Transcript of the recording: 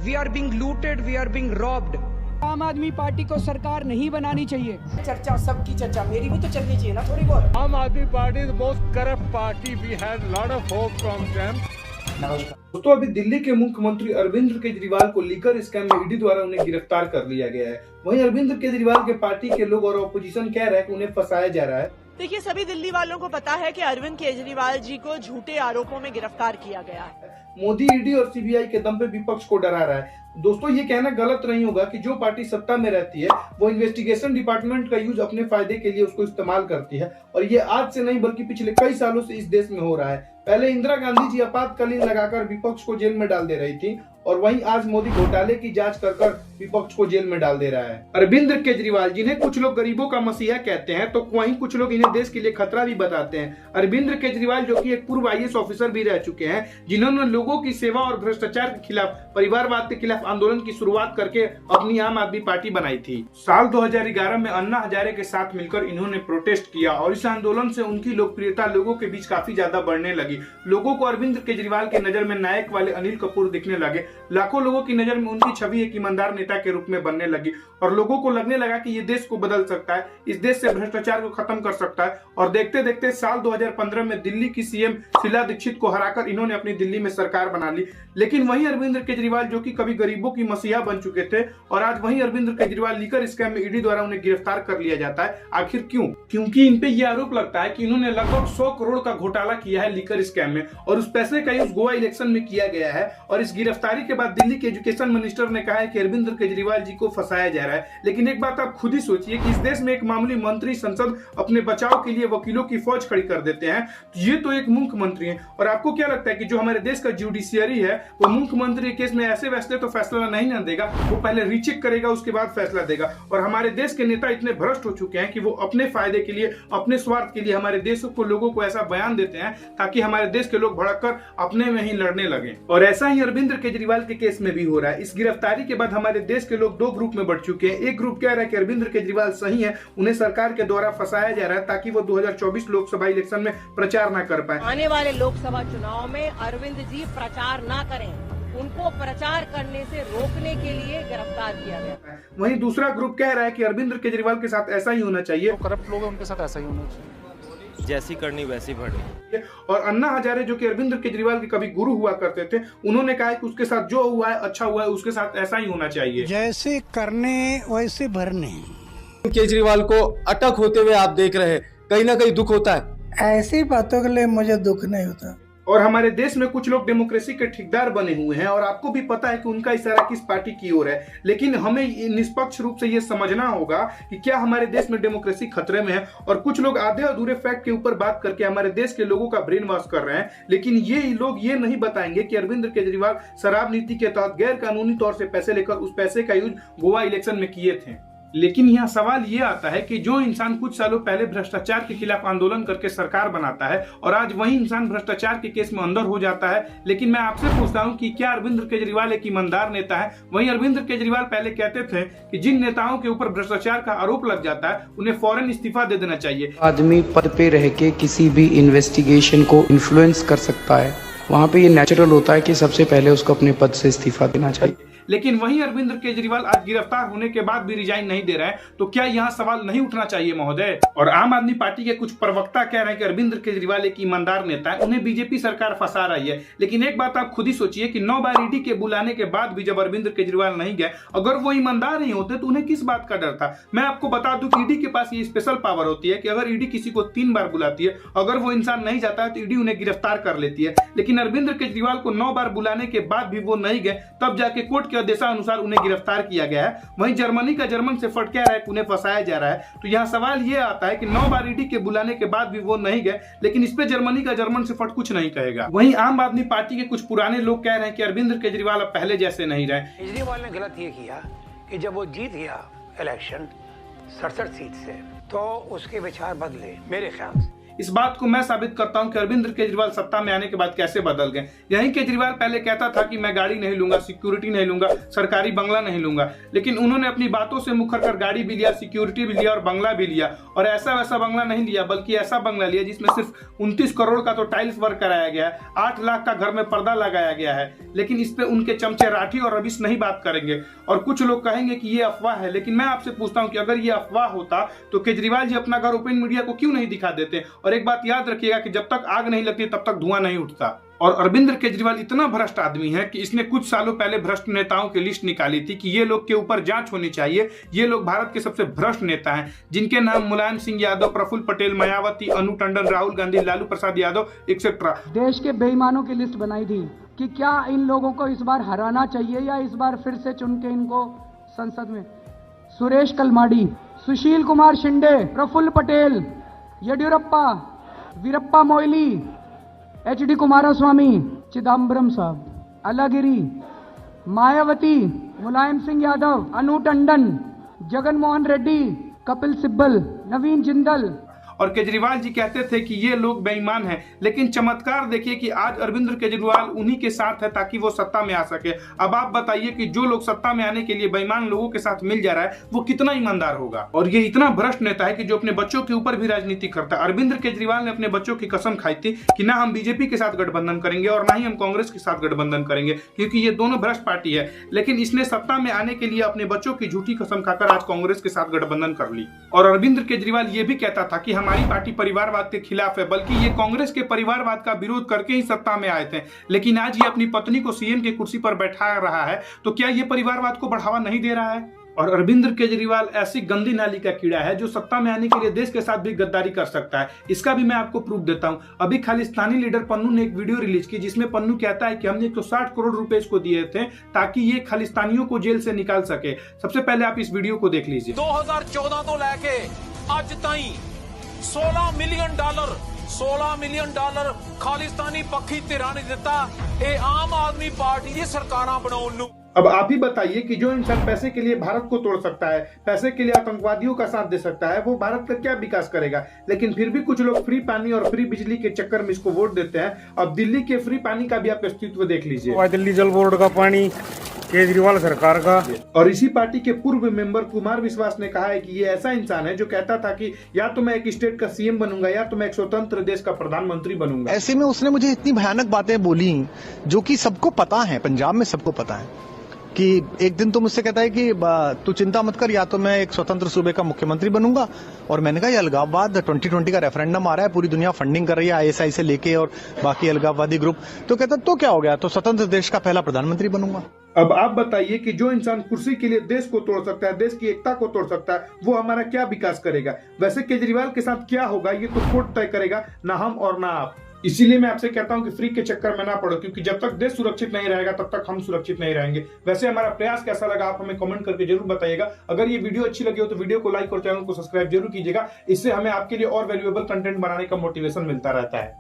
We are being looted, we are being robbed. आम Aadmi party को सरकार नहीं बनानी चाहिए। चर्चा सबकी चर्चा, मेरी भी तो चलनी चाहिए ना थोड़ी बहुत। Aam Aadmi Party is most corrupt party, we had lot of hope from them. दोस्तों, अभी दिल्ली के मुख्यमंत्री अरविंद केजरीवाल को लीकर स्कैम में ईडी द्वारा उन्हें गिरफ्तार कर लिया गया है। वहीं अरविंद केजरीवाल के पार्टी के लोग और ऑपोजिशन कह रहे हैं कि उन्हें फंसाया जा रहा है। देखिए, सभी दिल्ली वालों को पता है कि अरविंद केजरीवाल जी को झूठे आरोपों में गिरफ्तार किया गया है। मोदी ईडी और सीबीआई के दम पे विपक्ष को डरा रहा है। दोस्तों, ये कहना गलत नहीं होगा कि जो पार्टी सत्ता में रहती है वो इन्वेस्टिगेशन डिपार्टमेंट का यूज अपने फायदे के लिए उसको इस्तेमाल करती है, और ये आज से नहीं बल्कि पिछले कई सालों से इस देश में हो रहा है। पहले इंदिरा गांधी जी आपातकालीन लगाकर विपक्ष को जेल में डाल दे रही थी, और वहीं आज मोदी घोटाले की जांच कर विपक्ष को जेल में डाल दे रहा है। अरविंद केजरीवाल जिन्हें कुछ लोग गरीबों का मसीहा कहते हैं, तो वहीं कुछ लोग इन्हें देश के लिए खतरा भी बताते हैं। अरविंद केजरीवाल जो कि एक पूर्व IAS ऑफिसर भी रह चुके हैं, जिन्होंने लोगों की सेवा और भ्रष्टाचार के खिलाफ, परिवारवाद के खिलाफ आंदोलन की शुरुआत करके अपनी आम आदमी पार्टी बनाई थी। साल 2011 में अन्ना हजारे के साथ मिलकर इन्होंने प्रोटेस्ट किया, और इस आंदोलन से उनकी लोकप्रियता लोगों के बीच काफी ज्यादा बढ़ने लगी। लोगों को अरविंद केजरीवाल के नजर में नायक वाले अनिल कपूर दिखने लगे। लाखों लोगों की नजर में उनकी छवि एक ईमानदार नेता के रूप में बनने लगी, और लोगों को लगने लगा कि ये देश को बदल सकता है, इस देश से भ्रष्टाचार को खत्म कर सकता है। और देखते देखते साल 2015 में दिल्ली की CM शीला दीक्षित को हराकर इन्होंने अपनी दिल्ली में सरकार बना ली। लेकिन वहीं अरविंद केजरीवाल जो कि कभी गरीबों की मसीहा बन चुके थे, और आज वहीं अरविंद केजरीवाल लीकर स्कैम में ईडी द्वारा उन्हें गिरफ्तार कर लिया जाता है। आखिर क्यों? क्योंकि इन पे यह आरोप लगता है कि इन्होंने लगभग 100 करोड़ का घोटाला किया है लीकर स्कैम में, और उस पैसे का यूज गोवा इलेक्शन में किया गया है। और इस गिरफ्तारी के बाद दिल्ली के एजुकेशन मिनिस्टर ने कहा है कि अरविंद केजरीवाल जी को फंसाया जा रहा है। लेकिन एक बात आप खुद ही सोचिए कि इस देश में एक मामूली मंत्री संसद अपने बचाव के लिए वकीलों की फौज खड़ी कर देते हैं, तो ये तो एक मुख्यमंत्री है। और आपको क्या लगता है कि जो हमारे देश का जुडिशियरी है वो मुख्यमंत्री के केस में ऐसे वैसे तो फैसला नहीं ना देगा, वो पहले रीचेक करेगा, उसके बाद फैसला देगा। और हमारे देश के नेता इतने भ्रष्ट हो चुके हैं कि वो अपने फायदे के लिए, अपने स्वार्थ के लिए हमारे देश को, लोगों को ऐसा बयान देते हैं ताकि हमारे देश के लोग भड़ककर अपने में ही लड़ने लगे। और ऐसा ही अरविंद केजरीवाल के केस में भी हो रहा है। इस गिरफ्तारी के बाद हमारे देश के लोग दो ग्रुप में बढ़ चुके हैं। एक ग्रुप कह रहा है कि अरविंद केजरीवाल सही है, उन्हें सरकार के द्वारा फंसाया जा रहा है ताकि वो 2024 लोकसभा इलेक्शन में प्रचार न कर पाए। आने वाले लोकसभा चुनाव में अरविंद जी प्रचार ना करें, उनको प्रचार करने से रोकने के लिए गिरफ्तार किया गया। वहीं दूसरा ग्रुप कह रहा है कि अरविंद केजरीवाल के साथ ऐसा ही होना चाहिए, करप्ट लोग हैं उनके साथ ऐसा ही होना चाहिए, जैसी करनी वैसी भरनी। और अन्ना हजारे जो कि अरविंद केजरीवाल के कभी गुरु हुआ करते थे, उन्होंने कहा है कि उसके साथ जो हुआ है, अच्छा हुआ है, उसके साथ ऐसा ही होना चाहिए। जैसे करने वैसे भरने। केजरीवाल को अटक होते हुए आप देख रहे हैं, कहीं ना कहीं दुख होता है। ऐसी बातों के लिए मुझे दुख नहीं होता। और हमारे देश में कुछ लोग डेमोक्रेसी के ठेकेदार बने हुए हैं, और आपको भी पता है कि उनका इशारा किस पार्टी की ओर है। लेकिन हमें निष्पक्ष रूप से ये समझना होगा कि क्या हमारे देश में डेमोक्रेसी खतरे में है। और कुछ लोग आधे अधूरे फैक्ट के ऊपर बात करके हमारे देश के लोगों का ब्रेन वॉश कर रहे हैं, लेकिन ये लोग ये नहीं बताएंगे कि अरविंद केजरीवाल शराब नीति के तहत गैर कानूनी तौर से पैसे लेकर उस पैसे का यूज गोवा इलेक्शन में किए थे। लेकिन यहाँ सवाल ये आता है कि जो इंसान कुछ सालों पहले भ्रष्टाचार के खिलाफ आंदोलन करके सरकार बनाता है, और आज वही इंसान भ्रष्टाचार के केस में अंदर हो जाता है। लेकिन मैं आपसे पूछता हूँ कि क्या अरविंद केजरीवाल एक ईमानदार नेता है? वहीं अरविंद केजरीवाल पहले कहते थे कि जिन नेताओं के ऊपर भ्रष्टाचार का आरोप लग जाता है उन्हें फौरन इस्तीफा दे देना चाहिए। आदमी पद पे रह के किसी भी इन्वेस्टिगेशन को इन्फ्लुएंस कर सकता है, वहाँ पे ये नेचुरल होता है कि सबसे पहले उसको अपने पद से इस्तीफा देना चाहिए। लेकिन वहीं अरविंद केजरीवाल आज गिरफ्तार होने के बाद भी रिजाइन नहीं दे रहे हैं, तो क्या यहाँ सवाल नहीं उठना चाहिए महोदय? और आम आदमी पार्टी के कुछ प्रवक्ता कह रहे हैं कि अरविंद केजरीवाल एक ईमानदार नेता है, उन्हें बीजेपी सरकार फंसा रही है। लेकिन एक बात आप खुद ही सोचिए कि 9 बार ईडी के बुलाने के बाद भी जब अरविंद केजरीवाल नहीं गए, अगर वो ईमानदार नहीं होते तो उन्हें किस बात का डर था? मैं आपको बता दूं कि ईडी के पास ये स्पेशल पावर होती है कि अगर ईडी किसी को 3 बार बुलाती है, अगर वो इंसान नहीं जाता है तो ईडी उन्हें गिरफ्तार कर लेती है। लेकिन अरविंद केजरीवाल को 9 बार बुलाने के बाद भी वो नहीं गए, तब जाके कोर्ट के आदेशानुसार उन्हें गिरफ्तार किया गया है। वहीं जर्मनी का जर्मन से फट कह रहा है कि उन्हें फंसाया जा रहा है। तो यहाँ सवाल ये आता है कि 9 बार ईडी के बुलाने के बाद भी वो नहीं गए, लेकिन इस पे जर्मनी का जर्मन से फट कुछ नहीं कहेगा। वहीं आम आदमी पार्टी के कुछ पुराने लोग कह रहे हैं कि अरविंद केजरीवाल अब पहले जैसे नहीं रहे। केजरीवाल ने गलत ये किया कि जब वो जीत गया इलेक्शन 67 सीट से, तो उसके विचार बदले मेरे ख्याल से। इस बात को मैं साबित करता हूं कि अरविंद केजरीवाल सत्ता में आने के बाद कैसे बदल गए। यही केजरीवाल पहले कहता था कि मैं गाड़ी नहीं लूंगा, सिक्योरिटी नहीं लूंगा, सरकारी बंगला नहीं लूंगा, लेकिन उन्होंने अपनी बातों से मुखर कर गाड़ी भी लिया, सिक्योरिटी भी लिया और बंगला भी लिया। और ऐसा वैसा बंगला नहीं लिया, बल्कि ऐसा बंगला लिया जिसमें सिर्फ 29 करोड़ का तो टाइल्स वर्क कराया गया है, 8 लाख का घर में पर्दा लगाया गया है। लेकिन इस पे उनके चमचे राठी और रविश नहीं बात करेंगे। और कुछ लोग कहेंगे कि ये अफवाह है, लेकिन मैं आपसे पूछता हूं कि अगर ये अफवाह होता तो केजरीवाल जी अपना घर ओपन मीडिया को क्यों नहीं दिखा देते। और एक बात याद रखिएगा कि जब तक आग नहीं लगती तब तक धुआं नहीं उठता। और अरविंद केजरीवाल इतना भ्रष्ट आदमी है कि इसने कुछ सालों पहले भ्रष्ट नेताओं की लिस्ट निकाली थी कि ये लोग के ऊपर जांच होनी चाहिए। ये लोग भारत के सबसे भ्रष्ट नेता हैं, जिनके नाम मुलायम सिंह यादव, प्रफुल्ल पटेल, मायावती, अनु टंडन, राहुल गांधी, लालू प्रसाद यादव एक्सेट्रा। देश के बेईमानों की लिस्ट बनाई थी कि क्या इन लोगों को इस बार हराना चाहिए या इस बार फिर से चुन के इनको संसद में। सुरेश कलमाडी, सुशील कुमार शिंदे, प्रफुल्ल पटेल, येडियुरप्पा, वीरप्पा मोइली, HD कुमारस्वामी, चिदम्बरम साहब, अलागिरी, मायावती, मुलायम सिंह यादव, अनु टंडन, जगन मोहन रेड्डी, कपिल सिब्बल, नवीन जिंदल। और केजरीवाल जी कहते थे कि ये लोग बेईमान हैं, लेकिन चमत्कार देखिए कि आज अरविंद केजरीवाल उन्हीं के साथ है ताकि वो सत्ता में आ सके। अब आप बताइए कि जो लोग सत्ता में आने के लिए बेईमान लोगों के साथ मिल जा रहा है वो कितना ईमानदार होगा। और ये इतना भ्रष्ट नेता है कि जो अपने बच्चों के ऊपर भी राजनीति करता है। अरविंद केजरीवाल ने अपने बच्चों की कसम खाई थी कि ना हम बीजेपी के साथ गठबंधन करेंगे और ना ही हम कांग्रेस के साथ गठबंधन करेंगे, क्योंकि ये दोनों भ्रष्ट पार्टी है। लेकिन इसने सत्ता में आने के लिए अपने बच्चों की झूठी कसम खाकर आज कांग्रेस के साथ गठबंधन कर ली। और अरविंद केजरीवाल ये भी कहता था कि हमारी पार्टी परिवारवाद के खिलाफ है, बल्कि ये कांग्रेस के परिवारवाद का विरोध करके ही सत्ता में आए थे। लेकिन आज ये अपनी पत्नी को सीएम की कुर्सी पर बैठा रहा है, तो क्या ये परिवारवाद को बढ़ावा नहीं दे रहा है। और अरविंद केजरीवाल ऐसी गंदी नाली का कीड़ा है जो सत्ता में आने के लिए देश के साथ भी गद्दारी कर सकता है। इसका भी मैं आपको प्रूफ देता हूं। अभी खालिस्तानी लीडर पन्नू ने एक वीडियो रिलीज की जिसमें पन्नू कहता है कि हमने 160 करोड़ रुपए इसको दिए थे ताकि ये खालिस्तानियों को जेल से निकाल सके। सबसे पहले आप इस वीडियो को देख लीजिए। 2014 तो लेके आज ताई $16 मिलियन खालिस्तानी पक्षी धिरां ने दिता। ये आम आदमी पार्टी दी सरकारां बनाउण नूं। अब आप ही बताइए कि जो इंसान पैसे के लिए भारत को तोड़ सकता है, पैसे के लिए आतंकवादियों का साथ दे सकता है, वो भारत का क्या विकास करेगा। लेकिन फिर भी कुछ लोग फ्री पानी और फ्री बिजली के चक्कर में इसको वोट देते हैं। अब दिल्ली के फ्री पानी का भी आप अस्तित्व देख लीजिए। दिल्ली जल बोर्ड का पानी केजरीवाल सरकार का। और इसी पार्टी के पूर्व मेंबर कुमार विश्वास ने कहा है कि ये ऐसा इंसान है जो कहता था कि या तो मैं एक स्टेट का सीएम बनूंगा या तो मैं एक स्वतंत्र देश का प्रधानमंत्री बनूंगा। ऐसे में उसने मुझे इतनी भयानक बातें बोली जो कि सबको पता है, पंजाब में सबको पता है कि एक दिन तो मुझसे कहता है कि तू चिंता मत कर, या तो मैं एक स्वतंत्र सूबे का मुख्यमंत्री बनूंगा। और मैंने कहा ये अलगाववाद 2020 का रेफरेंडम आ रहा है, पूरी दुनिया फंडिंग कर रही है ISI से लेके और बाकी अलगाववादी ग्रुप। तो कहता तो क्या हो गया, तो स्वतंत्र देश का पहला प्रधानमंत्री बनूंगा। अब आप बताइए कि जो इंसान कुर्सी के लिए देश को तोड़ सकता है, देश की एकता को तोड़ सकता है, वो हमारा क्या विकास करेगा। वैसे केजरीवाल के साथ क्या होगा ये तो कोर्ट तय करेगा, ना हम और ना आप। इसीलिए मैं आपसे कहता हूं कि फ्री के चक्कर में ना पड़ो, क्योंकि जब तक देश सुरक्षित नहीं रहेगा तब तक हम सुरक्षित नहीं रहेंगे। वैसे हमारा प्रयास कैसा लगा आप हमें कमेंट करके जरूर बताइएगा। अगर ये वीडियो अच्छी लगी हो तो वीडियो को लाइक और चैनल को सब्सक्राइब जरूर कीजिएगा। इससे हमें आपके लिए और वैल्यूएबल कंटेंट बनाने का मोटिवेशन मिलता रहता है।